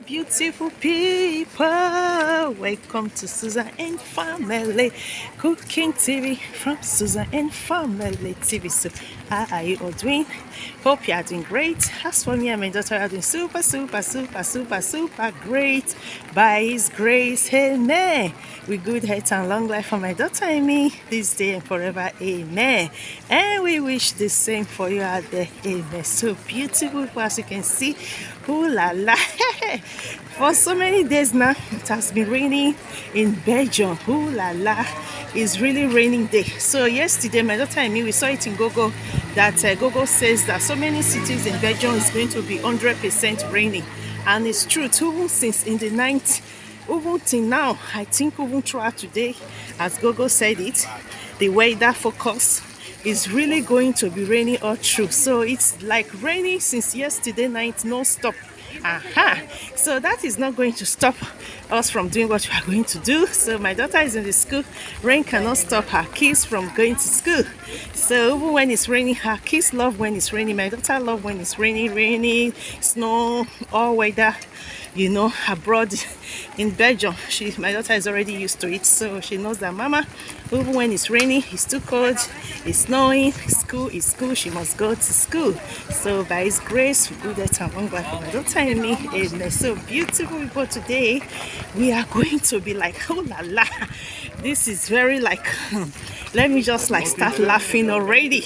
beautiful people. Welcome to Susan and Family Cooking TV from Susan and Family TV. So, how are you all doing? Hope you are doing great. As for me and my daughter are doing super great. By His grace, amen. With good health and long life for my daughter and me this day and forever, amen. And we wish the same for you out there, amen. So beautiful, as you can see. Ooh la la. For so many days now, it has been raining in Belgium. Ooh la la. It's really raining day. So yesterday, my daughter and me, we saw it in Google that Google says that so many cities in Belgium is going to be 100% raining. And it's true, even since in the night, even till now, I think even throughout today, as Google said it, the weather forecast is really going to be raining all through. So it's like raining since yesterday night, no stop. So that is not going to stop us from doing what we are going to do. So my daughter is in the school. Rain cannot stop her kids from going to school. So even when it's raining, her kids love when it's raining. My daughter love when it's raining, snow, all weather. You know, abroad in Belgium, my daughter is already used to it, so she knows that mama, even when it's raining, it's too cold, it's snowing, school is school, she must go to school. So by His grace, good health and long life for my daughter and me, amen. So beautiful people, today we are going to be like, oh la la, this is very like let me just like start laughing already.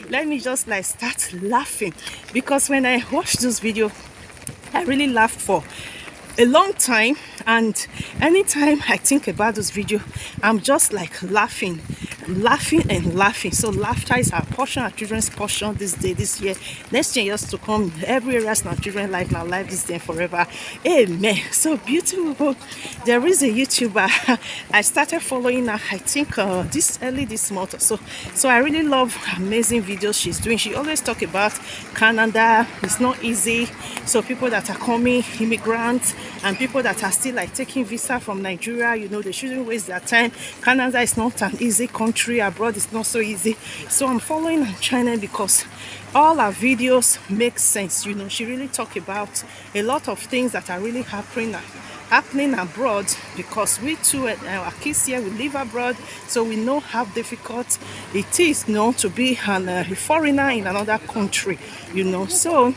Let me just like start laughing, because when I watched this video, I really laughed for a long time, and anytime I think about this video, I'm just like laughing. So laughter is our portion, our children's portion this day, this year, next year, years to come. Every area is our children's life, now life this day and forever, amen. So beautiful. There is a YouTuber I started following her, I think this month or so. So I really love amazing videos she's doing. She always talk about Canada. It's not easy. So people that are coming, immigrants, and people that are still like taking visa from Nigeria, you know, they shouldn't waste their time. Canada is not an easy country. Abroad is not so easy. So I'm following her channel because all her videos make sense. You know, she really talk about a lot of things that are really happening abroad, because we too, our kids here, we live abroad, so we know how difficult it is, you know, to be a foreigner in another country, you know. So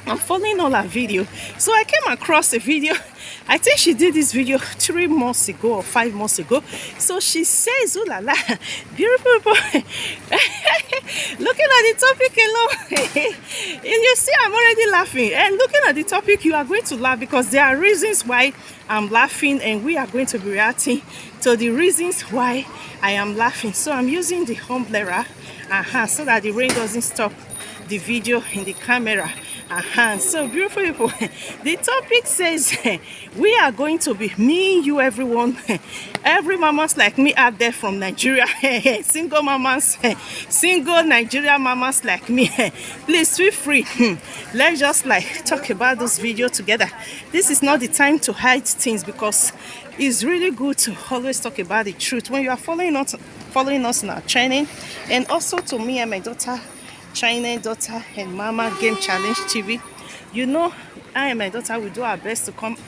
I'm following all her video. So I came across a video. I think she did this video 3 months ago or 5 months ago. So she says, oh la la, beautiful people, looking at the topic alone, and you see I'm already laughing. And looking at the topic, you are going to laugh, because there are reasons why I'm laughing, and we are going to be reacting to the reasons why I am laughing. So I'm using the umbrella so that the rain doesn't stop the video in the camera. So beautiful people, the topic says we are going to be, me, you, everyone, every mamas like me out there from Nigeria, single mamas, single Nigerian mamas like me, please feel free. Let's just like talk about this video together. This is not the time to hide things, because it's really good to always talk about the truth when you are following us in our training, and also to me and my daughter channel, daughter and mama game challenge TV. You know, I and my daughter will do our best to come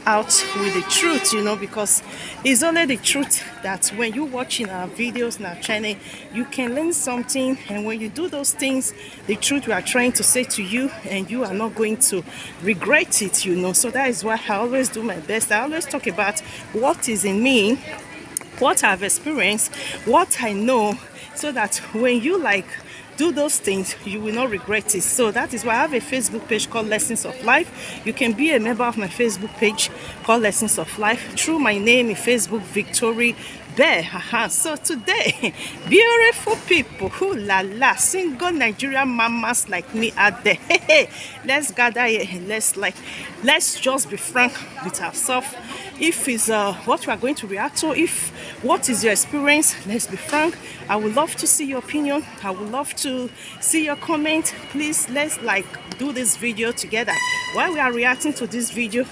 out with the truth, you know, because it's only the truth that when you watching our videos in our channel, you can learn something. And when you do those things, the truth we are trying to say to you, and you are not going to regret it, you know. So that is why I always do my best. I always talk about what is in me, what I've experienced, what I know, so that when you like do those things, you will not regret it. So that is why I have a Facebook page called Lessons of Life. You can be a member of my Facebook page called Lessons of Life through my name in Facebook, Victory Bear. So today, beautiful people, who la la, single Nigerian mamas like me out there, let's gather here and let's just be frank with ourselves. If it's what we are going to react to, if what is your experience, let's be frank. I would love to see your opinion. I would love to see your comment. Please, let's like do this video together while we are reacting to this video,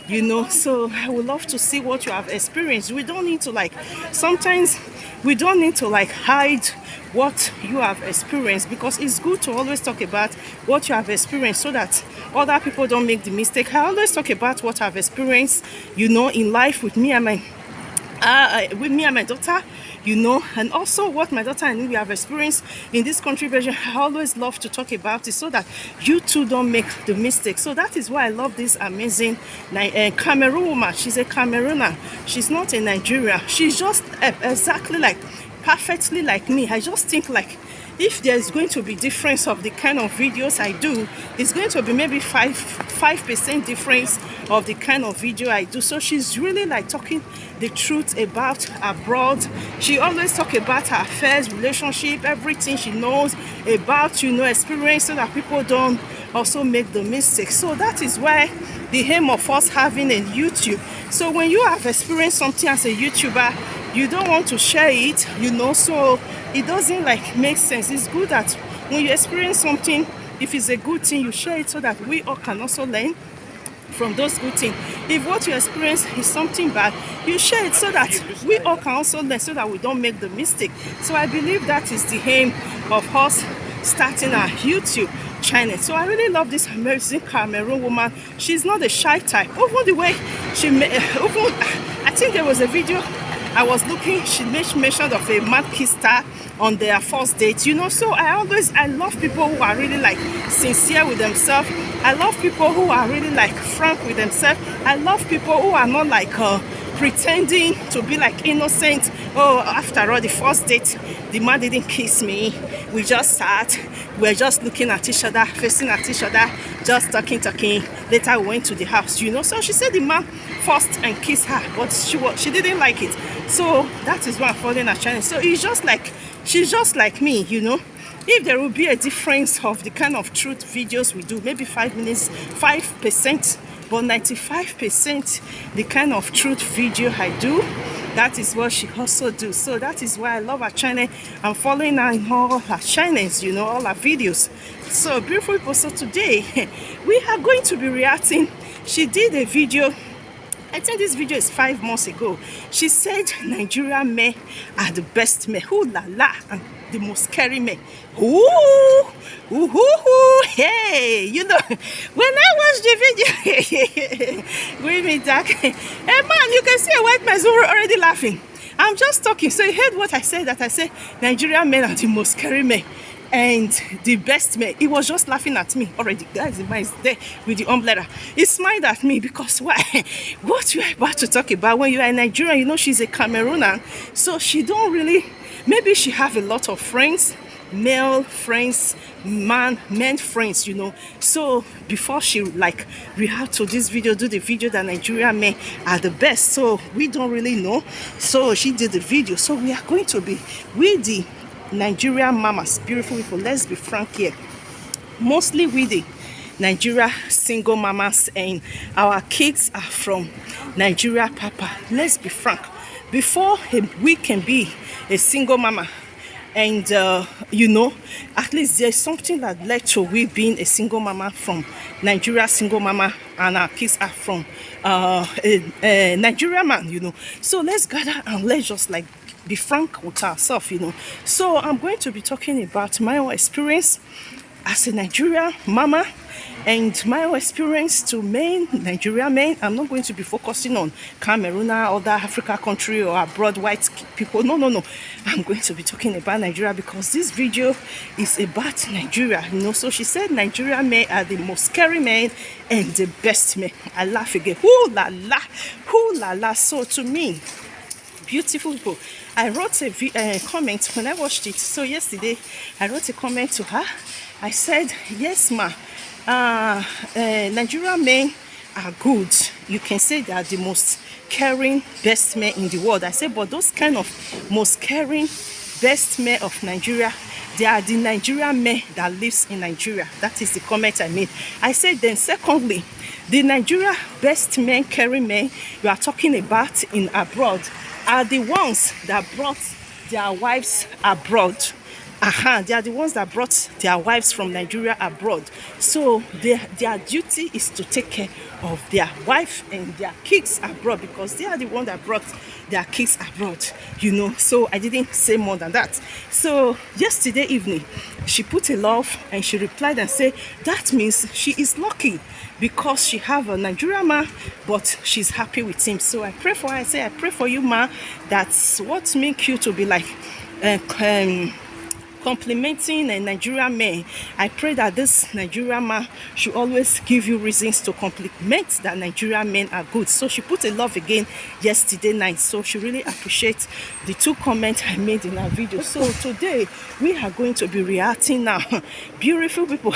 you know. So I would love to see what you have experienced. We don't need to like, sometimes we don't need to like hide what you have experienced, because it's good to always talk about what you have experienced so that other people don't make the mistake. I always talk about what I've experienced, you know, in life with me and my daughter, you know, and also what my daughter and we have experienced in this country version. I always love to talk about it so that you too don't make the mistake. So that is why I love this amazing Cameroon woman. She's a Cameroonian. She's not a Nigerian. She's just exactly like, perfectly like me. I just think like, if there's going to be difference of the kind of videos I do, it's going to be maybe 5% difference of the kind of video I do. So she's really like talking the truth about abroad. She always talk about her affairs, relationship, everything she knows about, you know, experience, so that people don't also make the mistake. So that is why the aim of us having a YouTube. So when you have experienced something as a YouTuber, you don't want to share it, you know, so it doesn't like make sense. It's good that when you experience something, if it's a good thing, you share it so that we all can also learn from those good things. If what you experience is something bad, you share it so that we all can also learn, so that we don't make the mistake. So I believe that is the aim of us starting our YouTube channel. So I really love this amazing Cameroon woman. She's not a shy type. Even the way she I think there was a video I was looking, she made mention of a mad kisser on their first date, you know. So I love people who are really like sincere with themselves. I love people who are really like frank with themselves. I love people who are not like pretending to be like innocent. Oh, after all, the first date, the man didn't kiss me. We just sat, we're just looking at each other, facing at each other, just talking. Later we went to the house, you know. So she said the man first and kissed her, but she didn't like it. So that is why I'm following her channel. So it's just like, she's just like me, you know. If there will be a difference of the kind of truth videos we do, maybe 5 minutes, 5%, but 95% the kind of truth video I do, that is what she also do. So that is why I love her channel. I'm following her in all her channels, you know, all her videos. So beautiful people, so today we are going to be reacting. She did a video, I think this video is 5 months ago. She said Nigerian men are the best men. Ooh la la, and the most scary men. Ooh, hey, you know, when I watched the video, with me dark, hey man, you can see a white man already laughing. I'm just talking. So you heard what I said, that I said Nigerian men are the most scary men and the best man. He was just laughing at me already. Guys, the man is there with the umbrella. He smiled at me because why? What you are about to talk about, when you are in Nigeria, you know, she's a Cameroonian, so she don't really, maybe she have a lot of friends, male friends, men friends, you know. So before she like react to this video, do the video that Nigerian men are the best, so we don't really know. So she did the video, so we are going to be with the Nigerian mamas, beautiful people. Let's be frank here, mostly with the Nigeria single mamas, and our kids are from Nigeria papa. Let's be frank, before we can be a single mama, and you know, at least there's something that led to we being a single mama from Nigeria single mama, and our kids are from a Nigerian man, you know. So let's gather and let's just like be frank with ourselves, you know. So I'm going to be talking about my own experience as a Nigerian mama and my own experience to Nigerian men. I'm not going to be focusing on Cameroon or other Africa country or abroad white people. No. I'm going to be talking about Nigeria because this video is about Nigeria, you know. So she said Nigerian men are the most scary men and the best men. I laugh again. Ooh la la, ooh la la. So to me, beautiful people, I wrote a comment when I watched it. So yesterday I wrote a comment to her. I said, yes ma, Nigerian men are good. You can say they are the most caring best men in the world. I said, but those kind of most caring best men of Nigeria, they are the Nigerian men that lives in Nigeria. That is the comment I made. I said, then secondly, the Nigeria best men, caring men you are talking about in abroad are the ones that brought their wives abroad. They are the ones that brought their wives from Nigeria abroad. So their duty is to take care of their wife and their kids abroad, because they are the one that brought their kids abroad, so I didn't say more than that. So yesterday evening she put a love and she replied and said that means she is lucky because she have a Nigerian man, but she's happy with him. So I pray for her. I say, I pray for you, ma. That's what make you to be like complimenting a Nigerian man. I pray that this Nigerian man should always give you reasons to compliment that Nigerian men are good. So she put a love again yesterday night. So she really appreciates the 2 comments I made in her video. So today we are going to be reacting now. Beautiful people,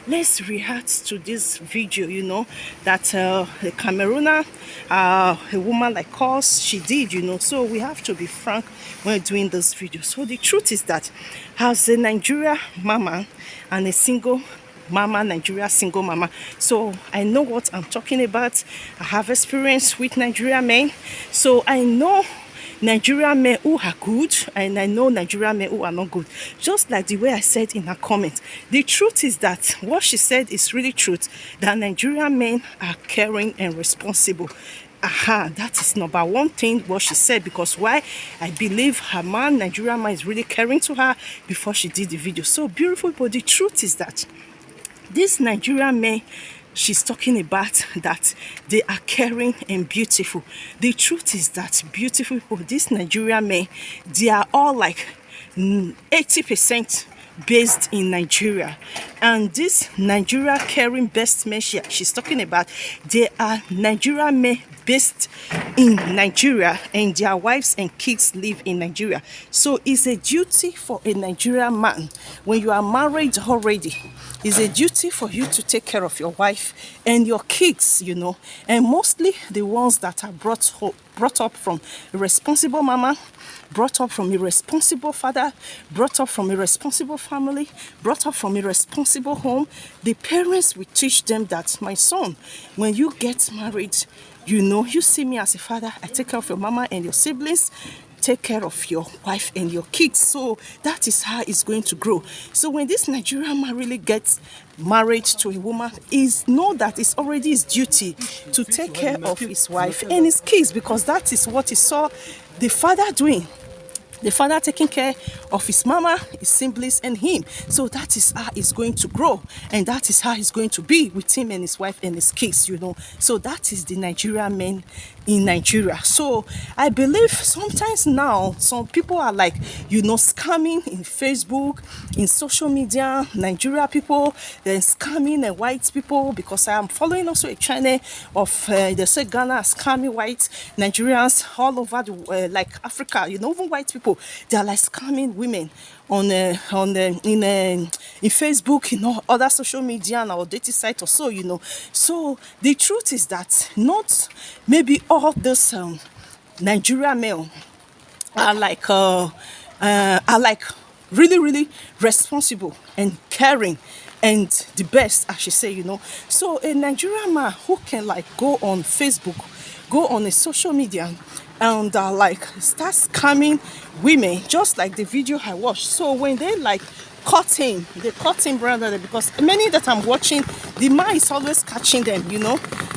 let's react to this video, that a Cameroonian, a woman like us, she did, so we have to be frank when doing this video. So the truth is that as a Nigeria mama and a single mama, Nigeria single mama, so I know what I'm talking about. I have experience with Nigerian men, so I know Nigerian men who are good and I know Nigerian men who are not good. Just like the way I said in her comment, the truth is that what she said is really truth, that Nigerian men are caring and responsible. That is number one thing what she said, because why? I believe her man, Nigerian man, is really caring to her before she did the video. So beautiful, but the truth is that this Nigerian man she's talking about, that they are caring and beautiful. The truth is that beautiful people, this Nigerian men, they are all like 80% based in Nigeria, and this Nigeria caring best men she's talking about, they are Nigerian men based in Nigeria and their wives and kids live in Nigeria. So it's a duty for a Nigerian man, when you are married already, it's a duty for you to take care of your wife and your kids, and mostly the ones that are brought up from a responsible mama, brought up from a responsible father, brought up from a responsible family, brought up from a responsible home. The parents will teach them that, my son, when you get married, you see me as a father, I take care of your mama and your siblings, take care of your wife and your kids. So that is how it's going to grow. So when this Nigerian man really gets married to a woman, is know that it's already his duty to take care of his wife and his kids, because that is what he saw the father doing. The father taking care of his mama, his siblings, and him. So that is how it's going to grow. And that is how it's going to be with him and his wife and his kids, So that is the Nigerian men in Nigeria. So I believe sometimes now, some people are like, scamming in Facebook, in social media, Nigeria people, then scamming white people, because I am following also a channel of, they say Ghana scamming white Nigerians all over the, like Africa, even white people. They are like scamming women on in Facebook, other social media and our dating site or so, So the truth is that not maybe all those Nigerian male are like really, really responsible and caring and the best, I should say, So a Nigerian man who can like go on Facebook, go on a social media and like start scamming women, just like the video I watched. So when they like caught him, they caught him brother, because many that I'm watching, the man is always catching them,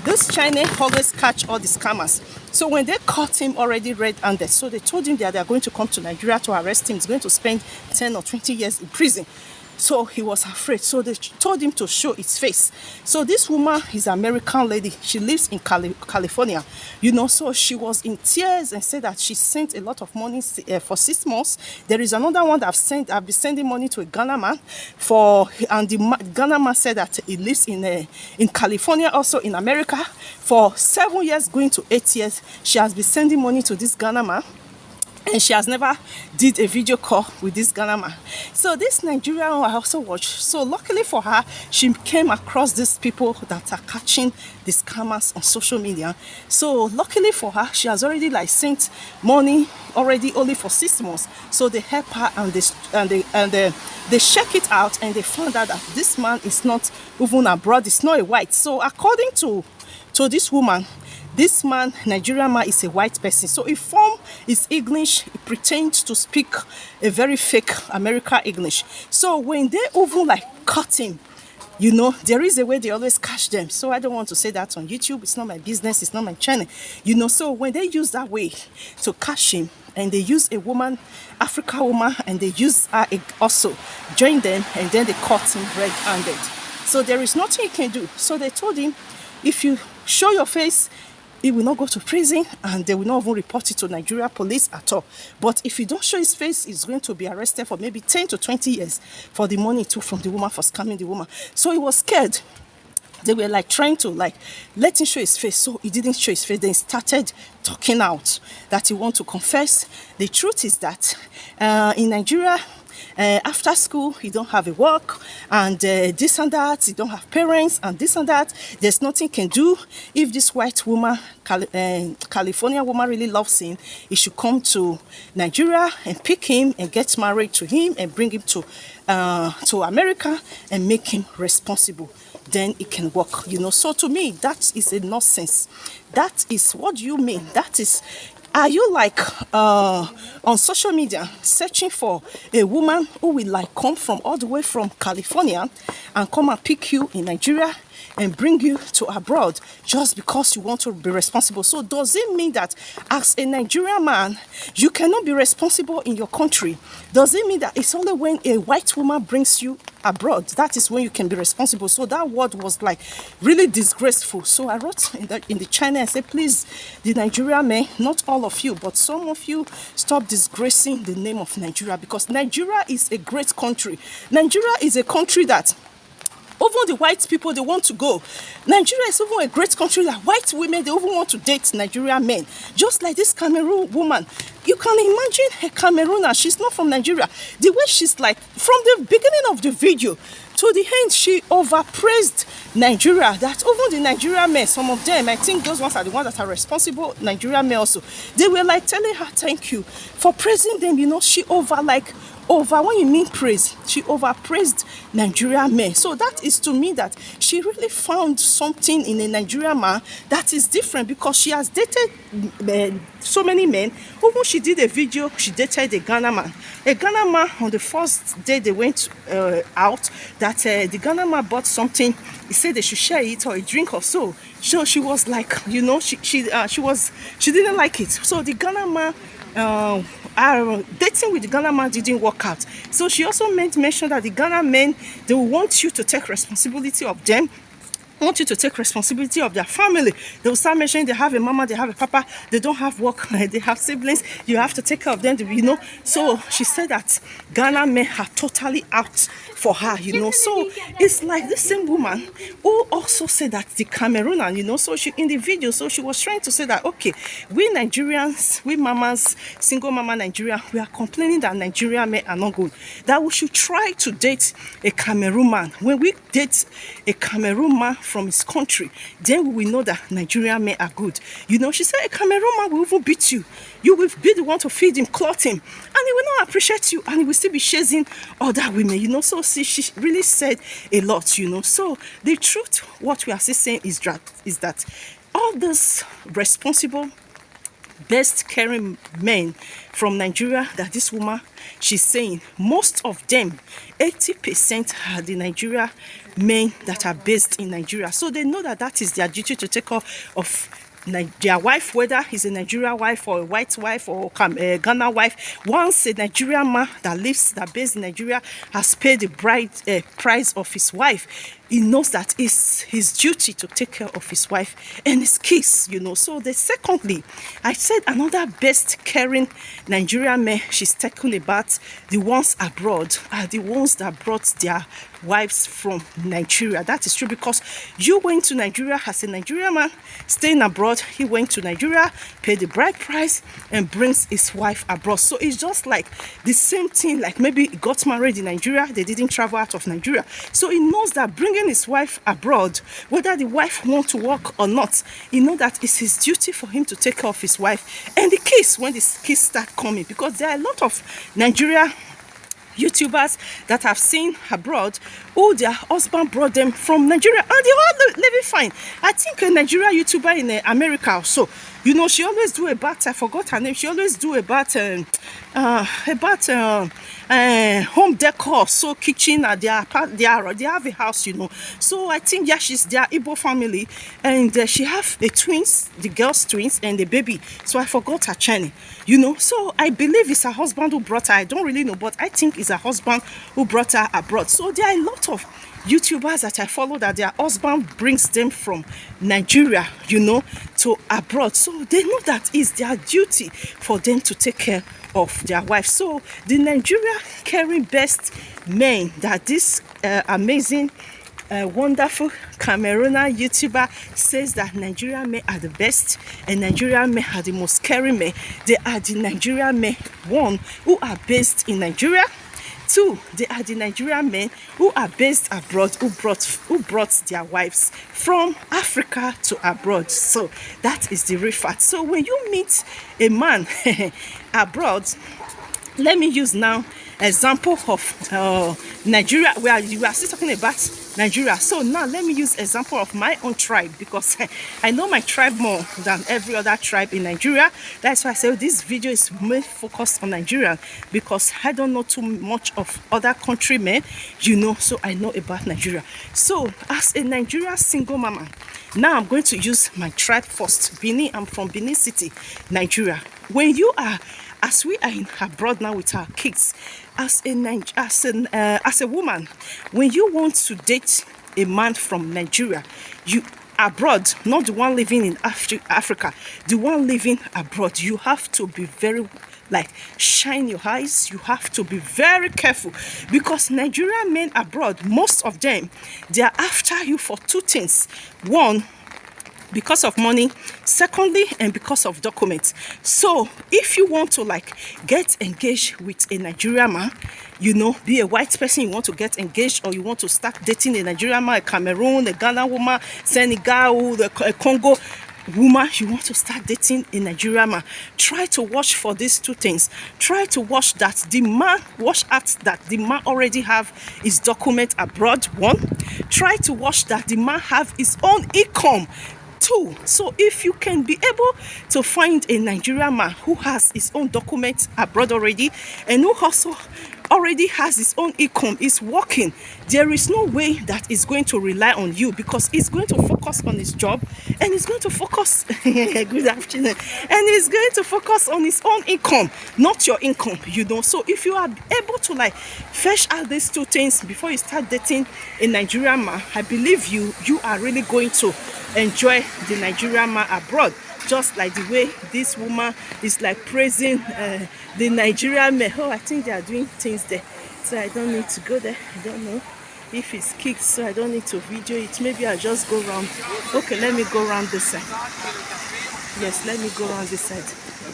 This China always catch all the scammers. So when they caught him already red-handed, so they told him that they are going to come to Nigeria to arrest him. He's going to spend 10 or 20 years in prison. So he was afraid. So they told him to show his face. So this woman is an American lady. She lives in California. So she was in tears and said that she sent a lot of money for 6 months. There is another one that I've been sending money to a Ghana man and the Ghana man said that he lives in California, also in America, for 7 years, going to 8 years. She has been sending money to this Ghana man. And she has never did a video call with this Ghana man. So this Nigerian I also watched. So luckily for her, she came across these people that are catching the scammers on social media. So luckily for her, she has already like sent money already only for 6 months. So they help her and they check it out and they found out that this man is not even abroad. It's not a white. So according to this woman, this man, Nigerian man, is a white person. So he form his English, he pretends to speak a very fake American English. So when they even like caught him, You know, there is a way they always catch them. So I don't want to say that on YouTube. It's not my business. It's not my channel. You know, so when they use that way to catch him, and they use a woman, African woman, and they use her also join them, and then they caught him red-handed. So there is nothing you can do. So they told him, if you show your face, he will not go to prison, and they will not even report it to Nigeria police at all. But if you don't show his face, he's going to be arrested for maybe 10 to 20 years for the money he took from the woman, for scamming the woman. So he was scared. They were like trying to like let him show his face, so he didn't show his face. Then he started talking out that he want to confess. The truth is that in Nigeria, after school, you don't have a work, and this and that, you don't have parents, and this and that. There's nothing he can do. If this white woman, California woman, really loves him, he should come to Nigeria and pick him and get married to him and bring him to America and make him responsible. Then it can work, you know. So to me, that is a nonsense. That is, what do you mean? That is, are you like on social media searching for a woman who will like come from all the way from California and come and pick you in Nigeria and bring you to abroad just because you want to be responsible? So does it mean that as a Nigerian man, you cannot be responsible in your country? Does it mean that it's only when a white woman brings you abroad, that is when you can be responsible? So that word was like really disgraceful. So I wrote in the channel, I said, please, the Nigerian men, not all of you, but some of you, stop disgracing the name of Nigeria, because Nigeria is a great country. Nigeria is a country that even the white people, they want to go. Nigeria is even a great country that white women, they even want to date Nigerian men. Just like this Cameroon woman. You can imagine a Cameroonian, she's not from Nigeria. The way she's like, from the beginning of the video to the end, she overpraised Nigeria. That even the Nigerian men, some of them, I think those ones are the ones that are responsible, Nigerian men also, they were like telling her thank you for praising them. You know, she when you mean praise, she overpraised Nigerian men. So that is to me that she really found something in a Nigerian man that is different, because she has dated so many men. Even she did a video, she dated a Ghana man. A Ghana man, on the first day they went out, that the Ghana man bought something. He said they should share it or a drink or so. So she was like, you know, she didn't like it. So the Ghana man, dating with the Ghana man didn't work out. So she also mentioned that the Ghana men, they will want you to take responsibility of them, want you to take responsibility of their family. They will start mentioning they have a mama, they have a papa, they don't have work, they have siblings, you have to take care of them, you know. So she said that Ghana men are totally out for her, you know. So it's like the same woman who also said that the Cameroonian, you know. So she, in the video, so she was trying to say that, okay, we Nigerians, we mamas, single mama Nigeria, we are complaining that Nigerian men are not good, that we should try to date a Cameroon man. When we date a Cameroon man from his country, then we will know that Nigerian men are good. You know, she said a Cameroon man will even beat you. You will be the one to feed him, clothe him, and he will not appreciate you, and he will still be chasing other women, you know. So see, she really said a lot, you know. So the truth, what we are still saying is that all those responsible, best caring men from Nigeria that this woman, she's saying, most of them, 80% are the Nigeria men that are based in Nigeria. So they know that that is their duty to take care of their wife, whether he's a Nigerian wife or a white wife or a Ghana wife. Once a Nigerian man that based in Nigeria has paid the price of his wife, he knows that it's his duty to take care of his wife and his kids, you know. So secondly, I said another best caring Nigerian men she's talking about, the ones abroad, are the ones that brought their wives from Nigeria. That is true, because you went to Nigeria as a Nigerian man, staying abroad. He went to Nigeria, paid the bride price, and brings his wife abroad. So it's just like the same thing, like maybe he got married in Nigeria, they didn't travel out of Nigeria. So he knows that bringing his wife abroad, whether the wife wants to work or not, he knows that it's his duty for him to take care of his wife and the kids when the kids start coming, because there are a lot of Nigeria YouTubers that I've seen abroad who their husband brought them from Nigeria and they all living fine. I think a Nigeria YouTuber in America also, you know, she always do about, I forgot her name, she always do about home decor, so kitchen at they have a house, you know. So I think, yeah, she's their Igbo family, and she have the twins, the girls twins and the baby. So I forgot her channel, you know. So I believe it's her husband who brought her. I don't really know, but I think it's her husband who brought her abroad. So there are a lot of YouTubers that I follow that their husband brings them from Nigeria, you know, to abroad. So they know that it's their duty for them to take care of their wife. So the Nigeria caring best men that this amazing wonderful Cameroonian YouTuber says that Nigerian men are the best and Nigerian men are the most caring men. They are the Nigerian men, one, who are based in Nigeria. Two, they are the Nigerian men who are based abroad, who brought their wives from Africa to abroad. So that is the real fact. So when you meet a man abroad, let me use now example of Nigeria. We are still talking about Nigeria. So now let me use example of my own tribe, because I know my tribe more than every other tribe in Nigeria. That's why I say this video is more focused on Nigeria, because I don't know too much of other countrymen, you know, so I know about Nigeria. So as a Nigeria single mama, now I'm going to use my tribe first. Benin, I'm from Benin City, Nigeria. When you are, as we are in abroad now with our kids, as a woman, when you want to date a man from Nigeria, you abroad, not the one living in Africa, the one living abroad, you have to be very, like, shine your eyes. You have to be very careful, because Nigerian men abroad, most of them, they are after you for two things. One, because of money. Secondly, and because of documents. So if you want to like get engaged with a Nigerian man, you know, be a white person, you want to get engaged, or you want to start dating a Nigerian man, a Cameroon, a Ghana woman, Senegal, a Congo woman, you want to start dating a Nigerian man, try to watch for these two things. Try to watch that the man, already have his document abroad. One, try to watch that the man have his own income. Two, so if you can be able to find a Nigerian man who has his own documents abroad already, and who also already has his own income, is working, there is no way that he's going to rely on you, because he's going to focus on his job, and he's going to focus good afternoon, and he's going to focus on his own income, not your income, you know. So if you are able to like fetch out these two things before you start dating a Nigerian man, I believe you are really going to enjoy the Nigerian man abroad. Just like the way this woman is like praising the Nigerian men. Oh, I think they are doing things there, so I don't need to go there. I don't know if it's kicked, so I don't need to video it. Maybe I'll just go around. Okay, let me go around this side. Yes, let me go around this side.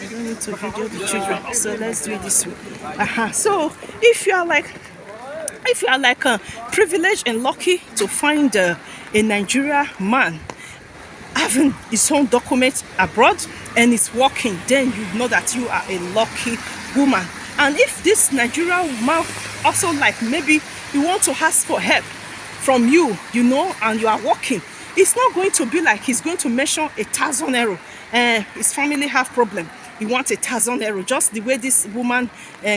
I don't need to video the children, so let's do it this way. So if you are like privileged and lucky to find a Nigerian man having his own documents abroad and is working, then you know that you are a lucky woman. And if this Nigerian man also, like, maybe you want to ask for help from you, you know, and you are working, it's not going to be like he's going to mention 1,000 euro. His family have problem, he wants 1,000 euro. Just the way this woman,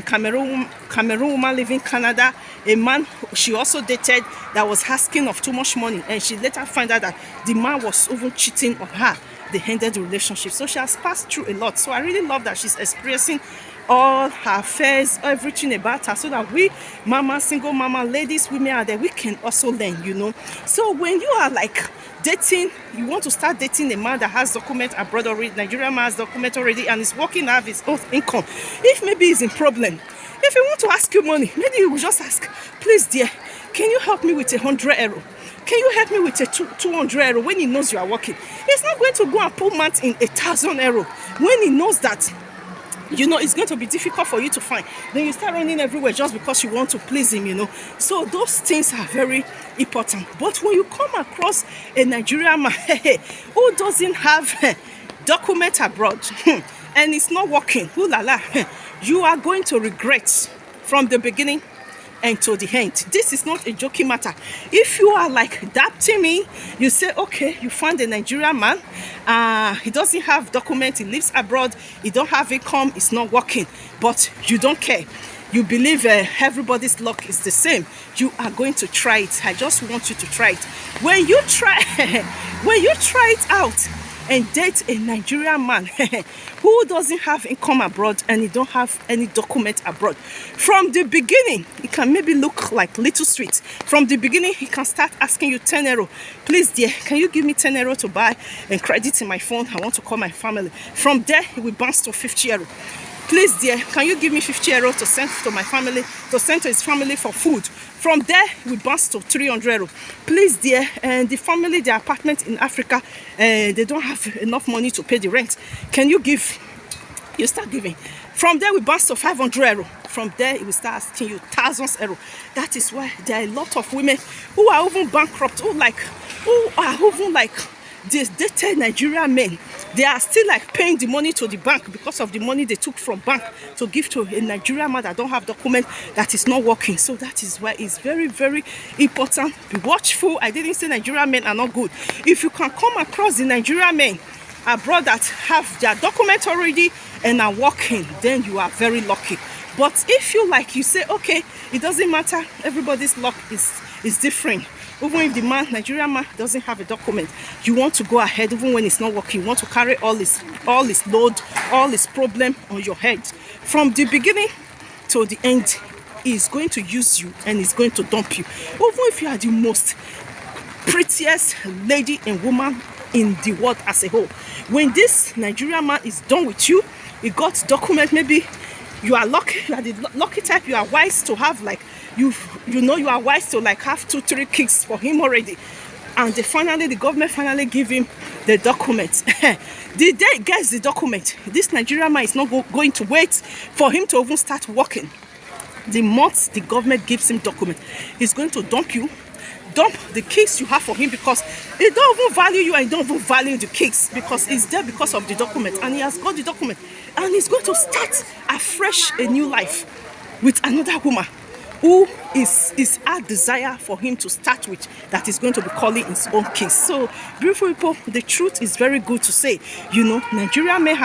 Cameroon woman living in Canada, a man she also dated that was asking of too much money, and she later found out that the man was even cheating on her. They ended the relationship. So she has passed through a lot. So I really love that she's experiencing all her affairs, everything about her, so that we mama, single mama, ladies, women are there, we can also learn, you know. So when you are like dating, you want to start dating a man that has document abroad already, Nigerian man has document already, and is working to have his own income. If maybe he's in problem, if he want to ask you money, maybe you will just ask, please dear, can you help me with 100 euro? Can you help me with 200 euro? When he knows you are working, he's not going to go and pull month in 1,000 euro when he knows that, you know, it's going to be difficult for you to find. Then you start running everywhere just because you want to please him, you know. So those things are very important. But when you come across a Nigerian man who doesn't have document abroad and it's not working, ooh la la, you are going to regret from the beginning and to the end. This is not a joking matter. If you are like doubting me, you say, okay, you find a Nigerian man, he doesn't have documents, he lives abroad, he don't have income, it's not working, but you don't care. You believe everybody's luck is the same. You are going to try it. I just want you to try it. When you try it out and date a Nigerian man who doesn't have income abroad and he don't have any document abroad, from the beginning it can maybe look like little sweet. From the beginning he can start asking you 10 euro. Please dear, can you give me 10 euro to buy and credit in my phone? I want to call my family. From there he will bounce to 50 euro. Please dear, can you give me 50 euro to send to my family, to send to his family for food? From there, we bounce to 300 euro. Please dear, and the family, the apartment in Africa, they don't have enough money to pay the rent. Can you give? You start giving. From there, we bounce to 500 euro. From there, it will start asking you thousands of euro. That is why there are a lot of women who are even bankrupt, who are even like these dated Nigerian men. They are still like paying the money to the bank because of the money they took from bank to give to a Nigerian man that don't have document, that is not working. So that is why it's very, very important. Be watchful. I didn't say Nigerian men are not good. If you can come across the Nigerian men abroad that have their document already and are working, then you are very lucky. But if you say, okay, it doesn't matter, everybody's luck is different. Even if the Nigerian man doesn't have a document, you want to go ahead even when it's not working. You want to carry all his load, all his problem on your head. From the beginning to the end, he's going to use you and he's going to dump you. Even if you are the most prettiest lady and woman in the world as a whole, when this Nigerian man is done with you, he got document, maybe you are lucky, you are the lucky type, you are wise to have like, you are wise to like have 2-3 kids for him already, and the government finally give him the document. The day he gets the document, this Nigerian man is not going to wait for him to even start working. The month the government gives him document, he's going to dump you, dump the kids you have for him, because he don't even value you and he don't even value the kids, because he's there because of the document and he has got the document, and he's going to start afresh a new life with another woman who is our desire for him to start with, that is going to be calling his own kids. So beautiful people, the truth is very good to say. Nigeria men